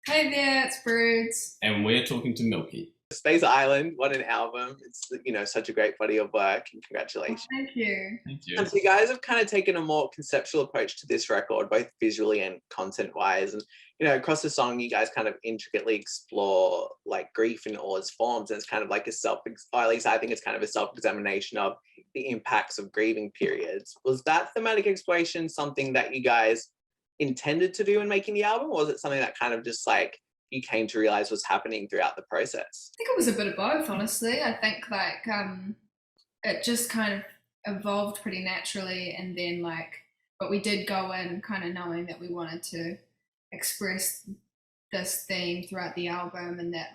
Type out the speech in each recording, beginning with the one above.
Hey there, it's Broods. And we're talking to Milky. Space Island, what an album. It's, such a great body of work, and Oh, congratulations. thank you. Thank you. And so you guys have kind of taken a more conceptual approach to this record, both visually and content-wise. And, across the song, you guys kind of intricately explore like grief in all its forms. And it's kind of like or at least I think it's kind of a self-examination of the impacts of grieving periods. Was that thematic exploration something that you guys intended to do in making the album? Or was it something that kind of just like you came to realize was happening throughout the process? I think it was a bit of both, honestly. I think it just kind of evolved pretty naturally, and then but we did go in kind of knowing that we wanted to express this theme throughout the album, and that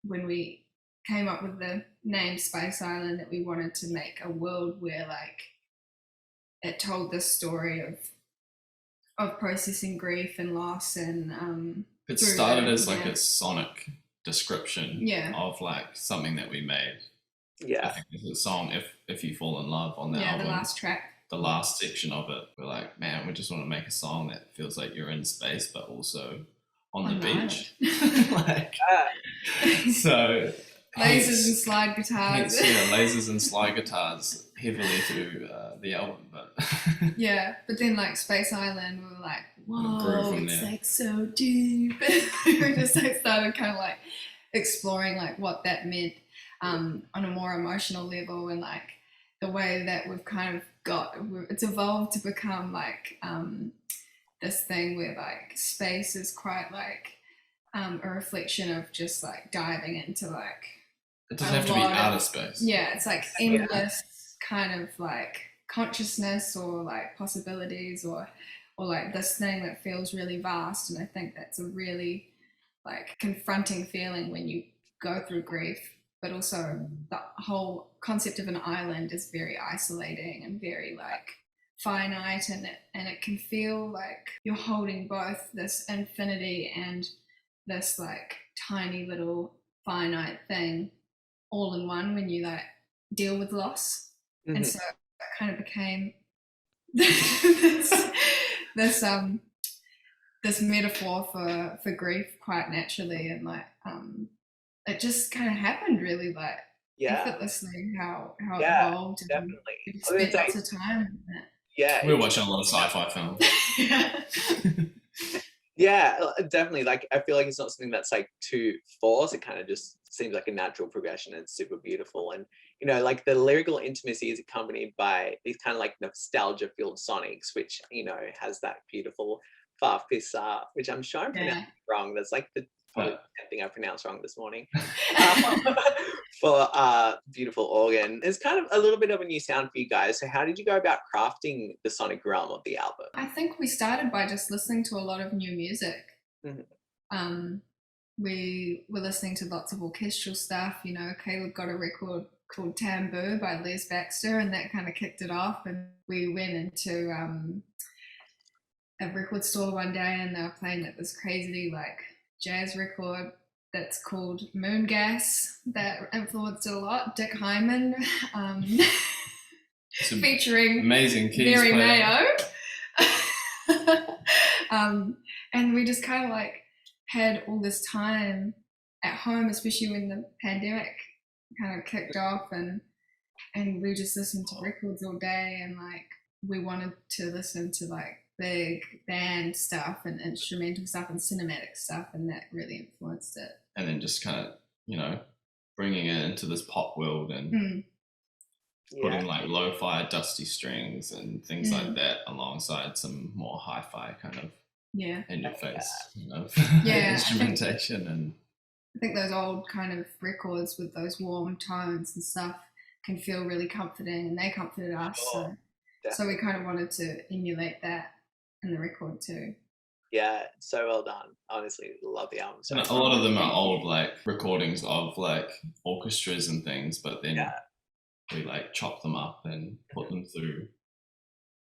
when we came up with the name Space Island, that we wanted to make a world where it told this story of processing grief and loss, and it started as like a sonic description of something that we made. Yeah. I think there's a song, If You Fall in Love, on the album. The last track. The last section of it, we're like, man, we just want to make a song that feels like you're in space, but also on the beach. So lasers and slide guitars. Lasers and slide guitars heavily through the album, but but then Space Island, we were like, whoa, it's there. So deep. We just started kind of exploring what that meant on a more emotional level, and the way that we've kind of it's evolved to become this thing where space is quite a reflection of just diving into it doesn't have to be outer space. Yeah, it's endless kind of consciousness or possibilities or this thing that feels really vast. And I think that's a really confronting feeling when you go through grief, but also the whole concept of an island is very isolating and very finite, and it can feel like you're holding both this infinity and this tiny little finite thing all in one when you deal with loss. Mm-hmm. And so it kind of became this metaphor for grief quite naturally, and it just kind of happened really effortlessly how it evolved. Definitely. And we spent lots of time in it. Yeah, we were watching a lot of sci-fi films. Yeah, definitely. I feel like it's not something that's too forced. It kind of just seems like a natural progression, and it's super beautiful. And the lyrical intimacy is accompanied by these kind of nostalgia-filled sonics, which has that beautiful farfisa, which I'm sure I'm pronouncing wrong. That's the probably thing I pronounced wrong this morning. For beautiful organ. It's kind of a little bit of a new sound for you guys. So how did you go about crafting the sonic realm of the album? I think we started by just listening to a lot of new music. Mm-hmm. We were listening to lots of orchestral stuff. Caleb got a record called Tamboo by Les Baxter, and that kind of kicked it off. And we went into a record store one day, and they were playing this crazy jazz record that's called Moon Gas that influenced it a lot. Dick Hyman, featuring amazing keys Mary player. Mayo. And we just kind of had all this time at home, especially when the pandemic kind of kicked off, and we just listened to records all day, and we wanted to listen to big band stuff and instrumental stuff and cinematic stuff, and that really influenced it. And then just kind of bringing it into this pop world and putting lo-fi dusty strings and things like that alongside some more hi-fi kind of in your face instrumentation. I think those old kind of records with those warm tones and stuff can feel really comforting, and they comforted us. So we kind of wanted to emulate that in the record too. Yeah, so well done. Honestly, love the album. And a lot of them are old recordings of orchestras and things, but then we chop them up and put them through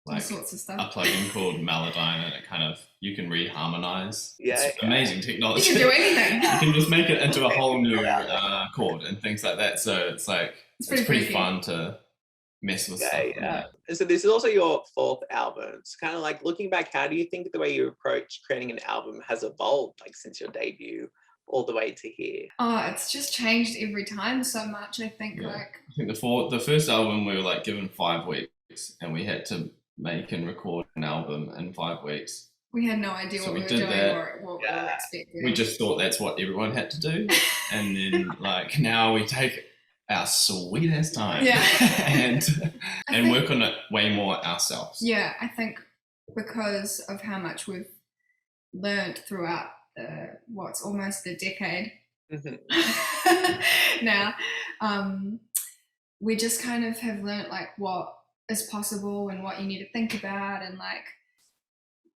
all sorts of stuff. A plugin called Melodyne, and it kind of, you can reharmonize. It's amazing technology. You can do anything. You can just make it into a whole new chord and things like that. So it's pretty fun to mess with stuff. Yeah. And so this is also your 4th album. It's kind of like looking back, how do you think the way you approach creating an album has evolved, like since your debut all the way to here? Oh, it's just changed every time so much. I think I think the first album we were like given 5 weeks, and we had to make and record an album in 5 weeks. We had no idea what we were doing or what we were expecting. We just thought that's what everyone had to do, and then like now we take our sweet ass time and work on it way more ourselves. Yeah, I think because of how much we've learned throughout what's almost a decade now, we just kind of have learned like what is possible and what you need to think about, and like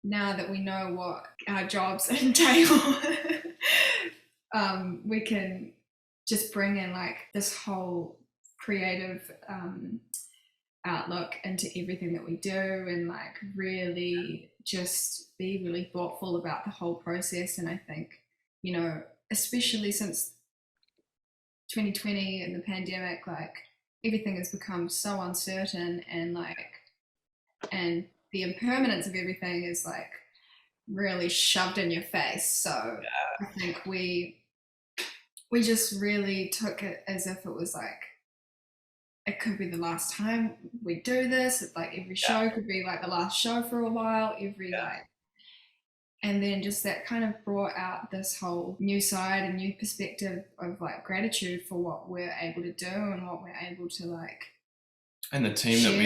now that we know what our jobs entail, we can just bring in like this whole creative outlook into everything that we do, and like really just be really thoughtful about the whole process. And I think, you know, especially since 2020 and the pandemic, like everything has become so uncertain, and the impermanence of everything is like really shoved in your face. So I think we just really took it as if it was like, it could be the last time we do this. Like every show could be like the last show for a while, and then just that kind of brought out this whole new side and new perspective of like gratitude for what we're able to do and what we're able to like. And the team that we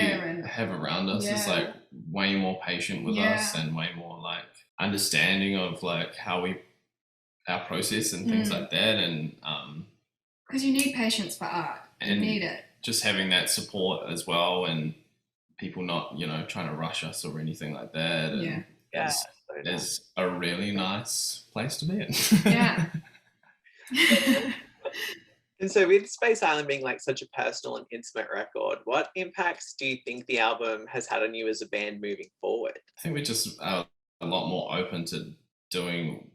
have around us is like way more patient with us, and way more like understanding of like our process and things like that. And because you need patience for art, you need it. Just having that support as well, and people not, you know, trying to rush us or anything like that. And it's a really nice place to be in. Yeah. And so with Space Island being like such a personal and intimate record, what impacts do you think the album has had on you as a band moving forward? I think we're just a lot more open to doing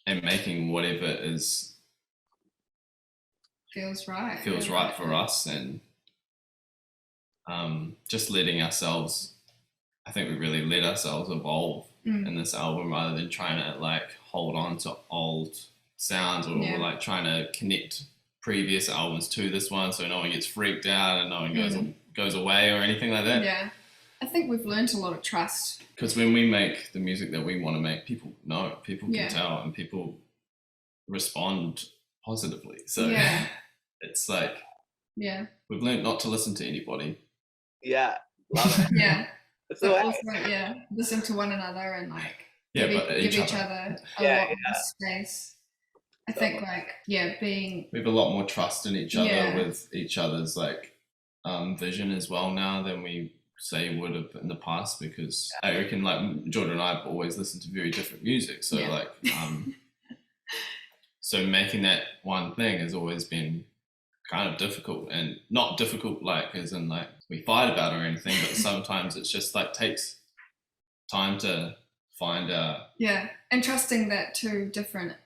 and making whatever is feels right for us, and just letting ourselves, I think we really let ourselves evolve in this album, rather than trying to like hold on to old sounds or like trying to connect previous albums to this one so no one gets freaked out and no one goes away or anything like that. Yeah, I think we've learned a lot of trust, because when we make the music that we want to make, people know, people can tell, and people respond positively. So it's like we've learned not to listen to anybody. Love it. So also, listen to one another and like give each other a lot more space. I think like we have a lot more trust in each other with each other's like vision as well now than we say would have in the past, because I reckon like Georgia and I have always listened to very different music, so like so making that one thing has always been kind of difficult, and not difficult like as in like we fight about it or anything, but sometimes it's just like takes time to find out. And trusting that two different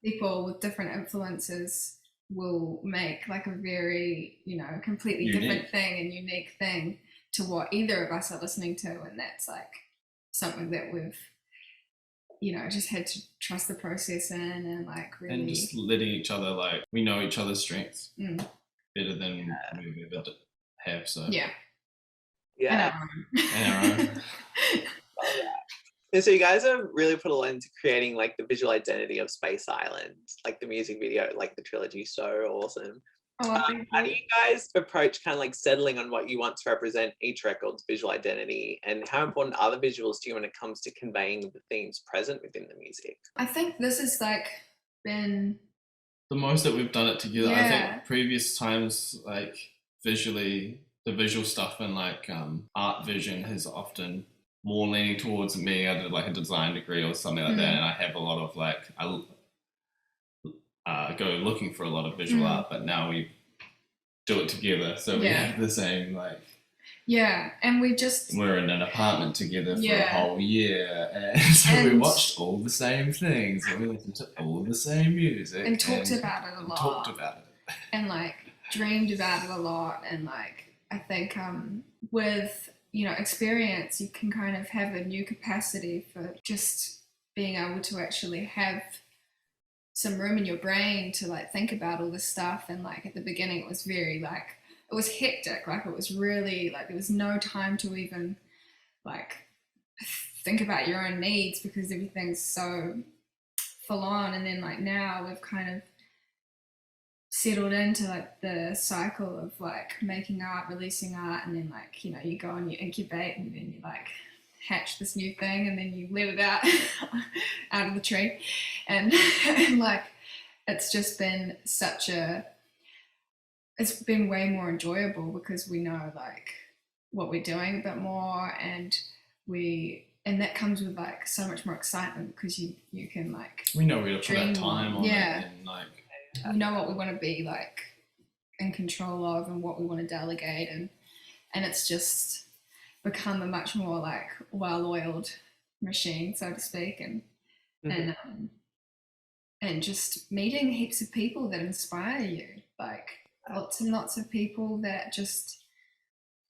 people with different influences will make like a very, you know, completely different thing and unique thing to what either of us are listening to, and that's like something that we've, you know, just had to trust the process in, and like really, and just letting each other, like we know each other's strengths better than we've ever have. So and our own. And so you guys have really put a lot into creating like the visual identity of Space Island, like the music video, like the trilogy, so awesome. How do you guys approach kind of like settling on what you want to represent each record's visual identity, and how important are the visuals to you when it comes to conveying the themes present within the music? I think this has like been the most that we've done it together. I think previous times, like visually, the visual stuff and like art vision has often more leaning towards me. I did like a design degree or something like that, and I have a lot of like I go looking for a lot of visual art, but now we do it together, so we have the same like and we're in an apartment together for a whole year, and so we watched all the same things and we listened to all the same music and talked about it a lot, and like dreamed about it a lot, and like I think with experience, you can kind of have a new capacity for just being able to actually have some room in your brain to like think about all this stuff. And like at the beginning it was very like, it was hectic, like it was really like there was no time to even like think about your own needs because everything's so full on. And then like now we've kind of settled into like the cycle of like making art, releasing art, and then like you go and you incubate, and then you like hatch this new thing, and then you let it out out of the tree, and like it's just been it's been way more enjoyable because we know like what we're doing a bit more, and that comes with like so much more excitement because you can like we know where to put our time on it, and like we know what we want to be like in control of and what we want to delegate, and it's just become a much more like well-oiled machine, so to speak, and just meeting heaps of people that inspire you, like lots and lots of people that just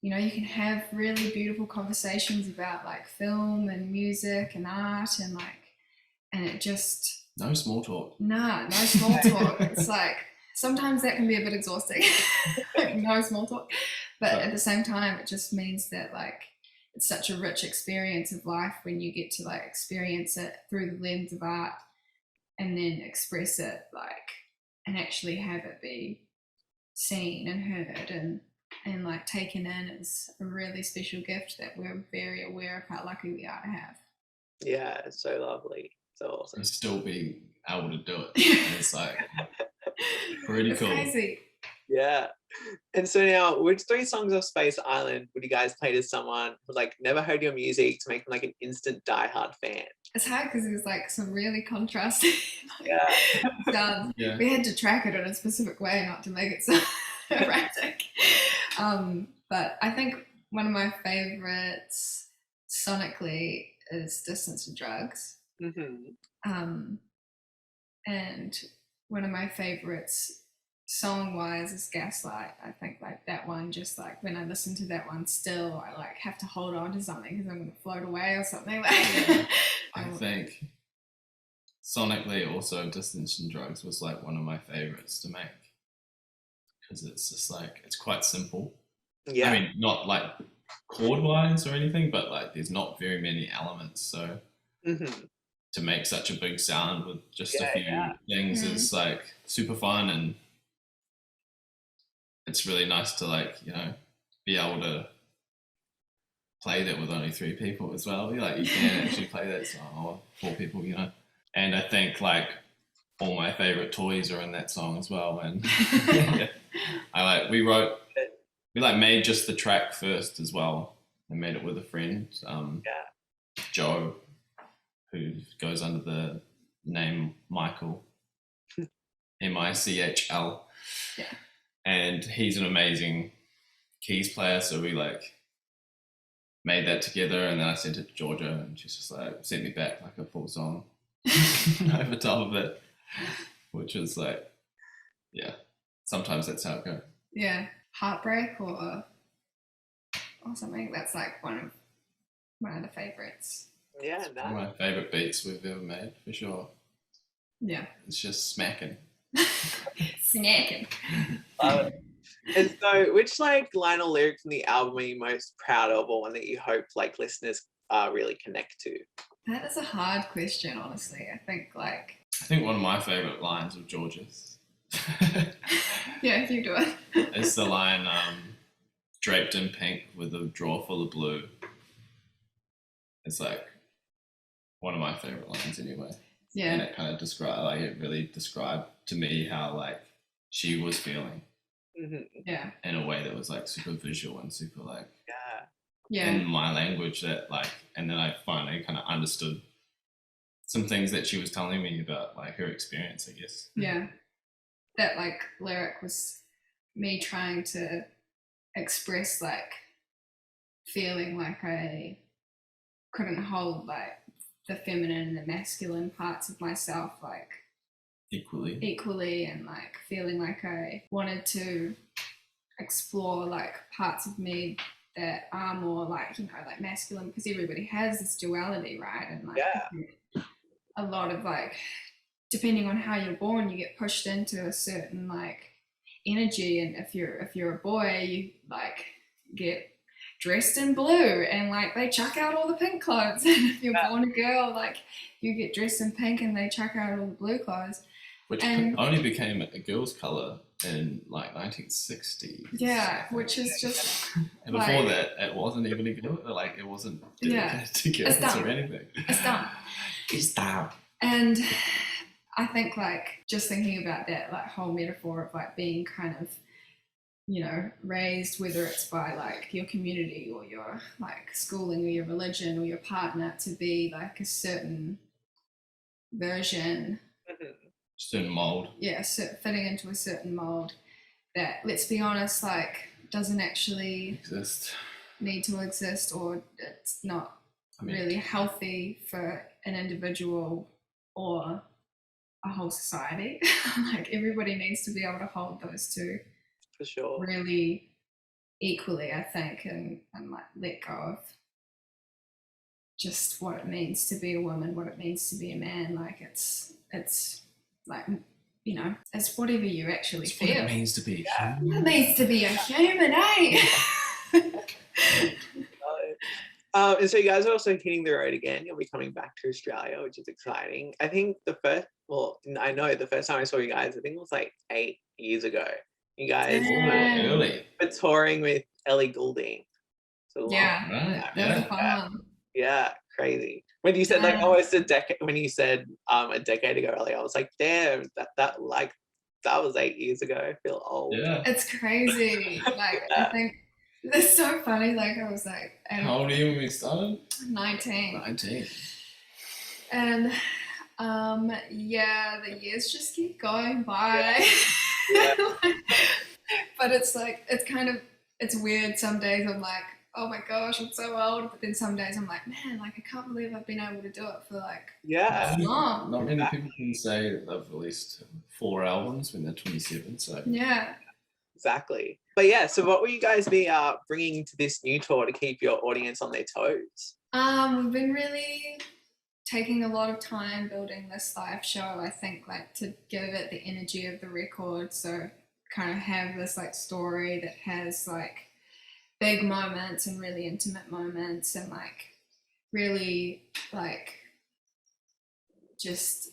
you can have really beautiful conversations about like film and music and art, and it just no small talk. No small talk. It's like sometimes that can be a bit exhausting. Like, no small talk. But at the same time, it just means that like it's such a rich experience of life when you get to like experience it through the lens of art and then express it like and actually have it be seen and heard and like taken in is a really special gift that we're very aware of how lucky we are to have. Yeah, it's so lovely. So awesome. And still being able to do it. And it's like pretty it's cool. Crazy. Yeah. And so now, which 3 songs of Space Island would you guys play to someone who like never heard your music to make them like an instant diehard fan? It's hard because there's like some really contrasting sounds. Yeah. We had to track it in a specific way not to make it so erratic. But I think one of my favorites sonically is Distance and Drugs. Mm-hmm. And one of my favorites song-wise is Gaslight. I think like that one, just like when I listen to that one still, I like have to hold on to something because I'm going to float away or something like that. I think sonically also Distance and Drugs was like one of my favorites to make because it's just like, it's quite simple. Yeah. I mean, not like chord-wise or anything, but like there's not very many elements, so to make such a big sound with just a few things is like super fun, and it's really nice to like be able to play that with only 3 people as well. Like you can actually play that song or 4 people, and I think like all my favorite toys are in that song as well, and we made just the track first as well and made it with a friend, Joe, who goes under the name Michael, Michl. Yeah. And he's an amazing keys player, so we like made that together, and then I sent it to Georgia, and she's just like sent me back like a full song over top of it, which is like, sometimes that's how it goes. Yeah, Heartbreak or something. That's like one of the favorites. Yeah, one of my favorite beats we've ever made for sure. Yeah, it's just smacking. Snacking. And so, which like line or lyric from the album are you most proud of, or one that you hope like listeners really connect to? That is a hard question, honestly. I think one of my favorite lines of George's. Yeah, you do it. It's the line, draped in pink with a drawer full of blue. It's like one of my favorite lines anyway. Yeah. And it kind of it really described to me how like she was feeling. Yeah. In a way that was like super visual and super like yeah. in my language that like, and then I finally kind of understood some things that she was telling me about like her experience, I guess. Yeah. That like lyric was me trying to express like feeling like I couldn't hold like the feminine and the masculine parts of myself like equally, and like feeling like I wanted to explore like parts of me that are more like, you know, like masculine, because everybody has this duality, right? And like a lot of like, depending on how you're born, you get pushed into a certain like energy, and if you're a boy, you like get dressed in blue and like they chuck out all the pink clothes, and if you're born a girl, like you get dressed in pink and they chuck out all the blue clothes, which only became a girl's color in like 1960s. Yeah, which is just and before like, that it wasn't even a girl, like it wasn't dedicated to girls or anything. It's dumb. And I think like just thinking about that like whole metaphor of like being kind of, you know, raised, whether it's by like your community or your like schooling or your religion or your partner, to be like a certain version, certain mold. Yeah, fitting into a certain mold that, let's be honest, like doesn't actually need to exist, or it's not really healthy for an individual or a whole society. Like everybody needs to be able to hold those two for sure really equally, I think, and like let go of just what it means to be a woman, what it means to be a man. Like it's like, you know, it's whatever you actually feel. What it means to be a human. It means to be a human, eh? And so you guys are also hitting the road again. You'll be coming back to Australia, which is exciting. I think the first time I saw you guys, I think it was like 8 years ago. You guys were touring with Ellie Goulding. So that was a fun one. Yeah, crazy. When you said like almost a decade, when you said a decade ago, Ellie, I was like, damn, that was 8 years ago. I feel old. Yeah, it's crazy. Like I think it's so funny. Like I was like, how old are you when we started? 19. And the years just keep going by. But it's like, it's weird. Some days I'm like, oh my gosh, I'm so old. But then some days I'm like, man, like I can't believe I've been able to do it for like this long. Not many people can say that they've released 4 albums when they're 27. So yeah, exactly. But yeah, so what will you guys be bringing to this new tour to keep your audience on their toes? We've been really taking a lot of time building this live show, I think, like to give it the energy of the record. So kind of have this like story that has like big moments and really intimate moments, and like really like just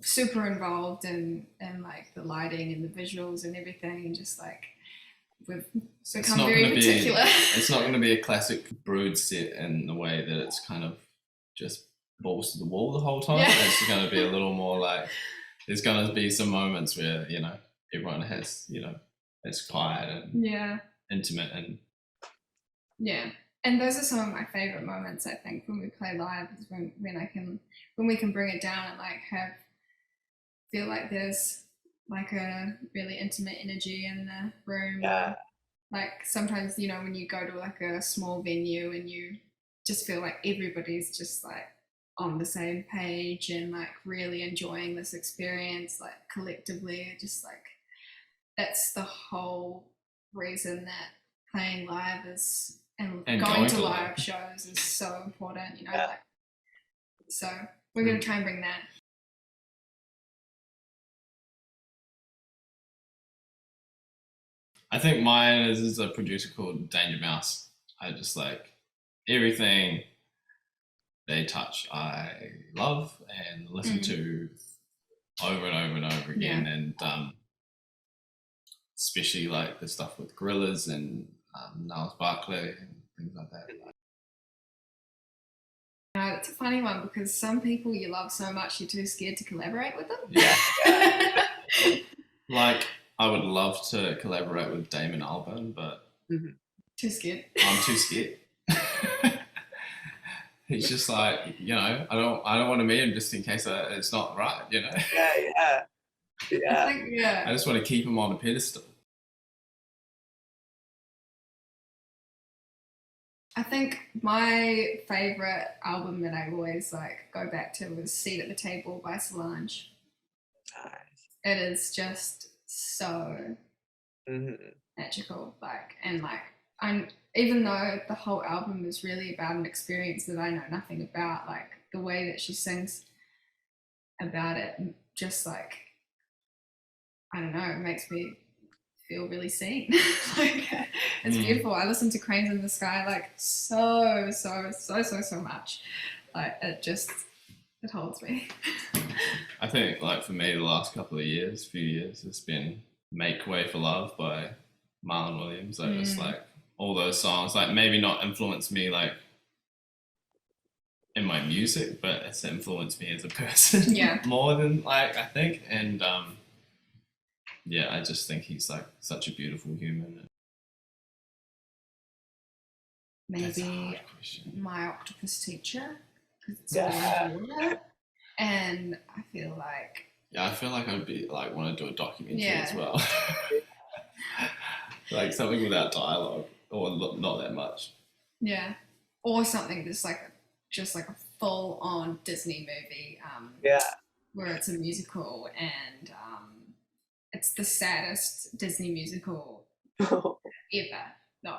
super involved in like the lighting and the visuals and everything, and just like we've become very particular. It's not going to be a classic Broods set in the way that it's kind of just balls to the wall the whole time. It's going to be a little more like, there's going to be some moments where, you know, everyone has, you know, it's quiet and intimate, and and those are some of my favorite moments, I think, when we play live, is when we can bring it down and like feel like there's like a really intimate energy in the room. Like sometimes, you know, when you go to like a small venue and you just feel like everybody's just like on the same page and like really enjoying this experience, like collectively, just like that's the whole reason that playing live is and going to live shows is so important, you know. Like, so we're going to try and bring that. I think mine is a producer called Danger Mouse. I just like everything they touch, I love and listen to over and over and over again. And especially like the stuff with Gorillas and Niles Barclay and things like that. It's a funny one because some people you love so much you're too scared to collaborate with them. Like, I would love to collaborate with Damon Albarn, but too scared. I'm too scared. He's just like, you know, I don't want to meet him just in case it's not right, you know. I just want to keep him on a pedestal. I think my favorite album that I always like go back to was Seat at the Table by Solange. It is just so magical. Like, and like, I'm, even though the whole album is really about an experience that I know nothing about, like the way that she sings about it, just like, I don't know, it makes me feel really seen. Like, it's beautiful. I listen to Cranes in the Sky like so much. Like, it holds me. I think, like, for me, the last few years, it's been Make Way for Love by Marlon Williams. Like, it's like all those songs, like, maybe not influence me, like, in my music, but it's influenced me as a person more than, like, I think. And, yeah, I just think he's, like, such a beautiful human. Maybe My Octopus Teacher, because it's all underwater. And I feel like... Yeah, I feel like I'd be, like, want to do a documentary as well. Like, something without dialogue, or not that much. Yeah. Or something just like a full-on Disney movie, where it's a musical and it's the saddest Disney musical ever. No.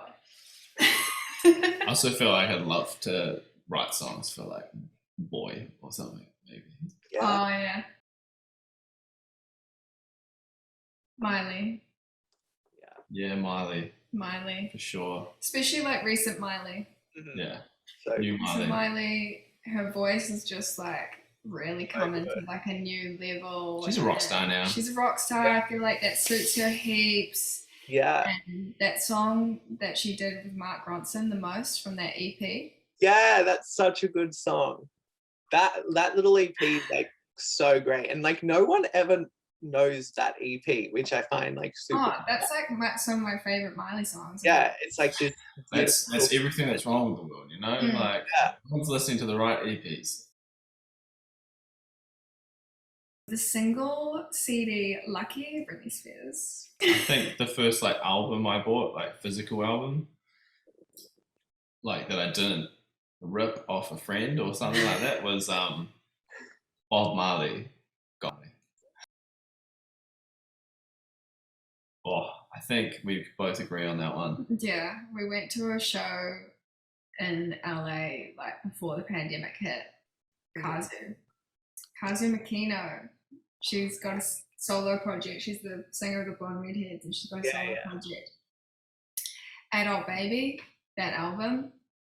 I also feel like I'd love to write songs for, like, Boy or something, maybe. Yeah. Oh, yeah. Miley. Yeah, Miley. For sure. Especially, like, recent Miley. Yeah. So new Miley. Miley, her voice is just, like, really coming to, like, a new level. She's a rock star now. She's a rock star. I feel like that suits her heaps. Yeah. And that song that she did with Mark Ronson the most from that EP. Yeah, that's such a good song. That little EP is like so great, and like no one ever knows that EP, which I find like super. Oh, that's like some of my favorite Miley songs. Yeah, it's like this. That's everything that's wrong with the world, you know. Like, everyone's listening to the right EPs. The single CD Lucky, Britney Spears. I think the first like album I bought, like physical album, like that I didn't rip off a friend or something like that, was Bob Marley Got Me. Oh, I think we both agree on that one. Yeah, we went to a show in LA like before the pandemic hit. Kazu Makino. She's got a solo project. She's the singer of the Blonde Redheads, and she's got a solo project. Adult Baby, that album.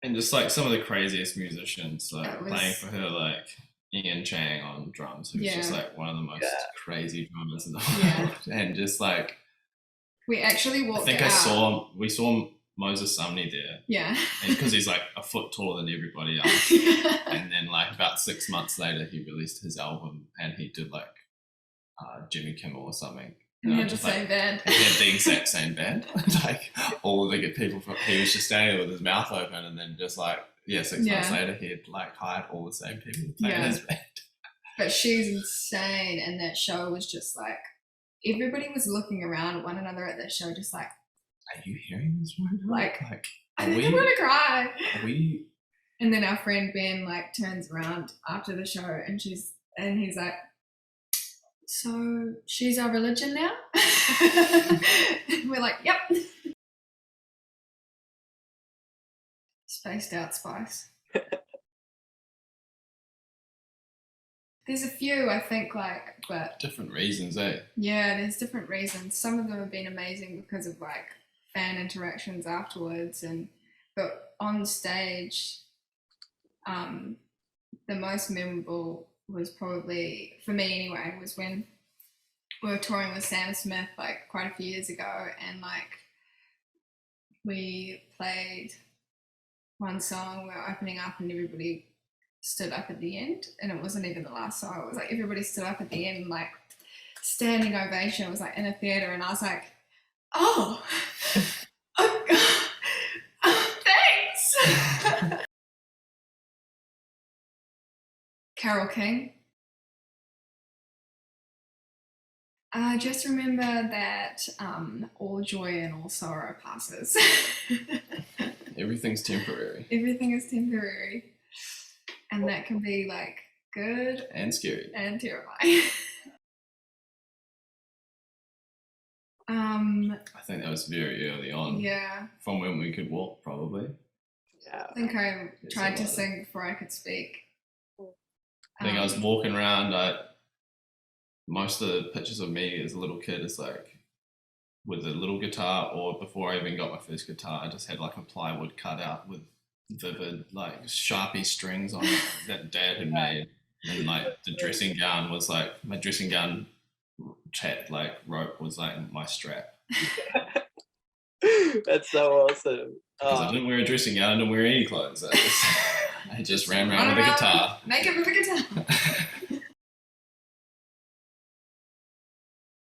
And just like some of the craziest musicians, like playing for her, like Ian Chang on drums, who's just like one of the most crazy drummers in the world. And just like, we actually walked. I think we saw Moses Sumney there. Yeah. Because he's like a foot taller than everybody else. And then like about 6 months later, he released his album, and he did like Jimmy Kimmel or something. And he had the same band. He had the exact same band. Like all the good people he was just standing there with his mouth open, and then just like 6 months later he had like hired all the same people to play in his band. But she's insane, and that show was just like everybody was looking around at one another at that show, just like, are you hearing this right now? Like I think I'm gonna cry. Are we? And then our friend Ben like turns around after the show, and he's like, so she's our religion now? We're like, yep. Spaced out Spice. There's a few, I think, like, but different reasons, eh? Yeah, there's different reasons. Some of them have been amazing because of like fan interactions afterwards, but on stage, the most memorable was probably, for me anyway, was when we were touring with Sam Smith like quite a few years ago, and like we played one song, we were opening up, and everybody stood up at the end, and it wasn't even the last song. It was like everybody stood up at the end, like standing ovation. It was like in a theater, and I was like, oh thanks. Carole King. I just remember that all joy and all sorrow passes. Everything's temporary. Everything is temporary. And that can be like good. And scary. And terrifying. I think that was very early on. Yeah. From when we could walk, probably. Yeah. I think I tried to sing before I could speak. I think I was walking around. Most of the pictures of me as a little kid is like with a little guitar, or before I even got my first guitar, I just had like a plywood cutout with vivid like Sharpie strings on it that Dad had made, and like the dressing gown was like my dressing gown like rope was like my strap. That's so awesome. Because I didn't wear a dressing gown, I didn't wear any clothes. I just ran around with a guitar. Make it with a guitar.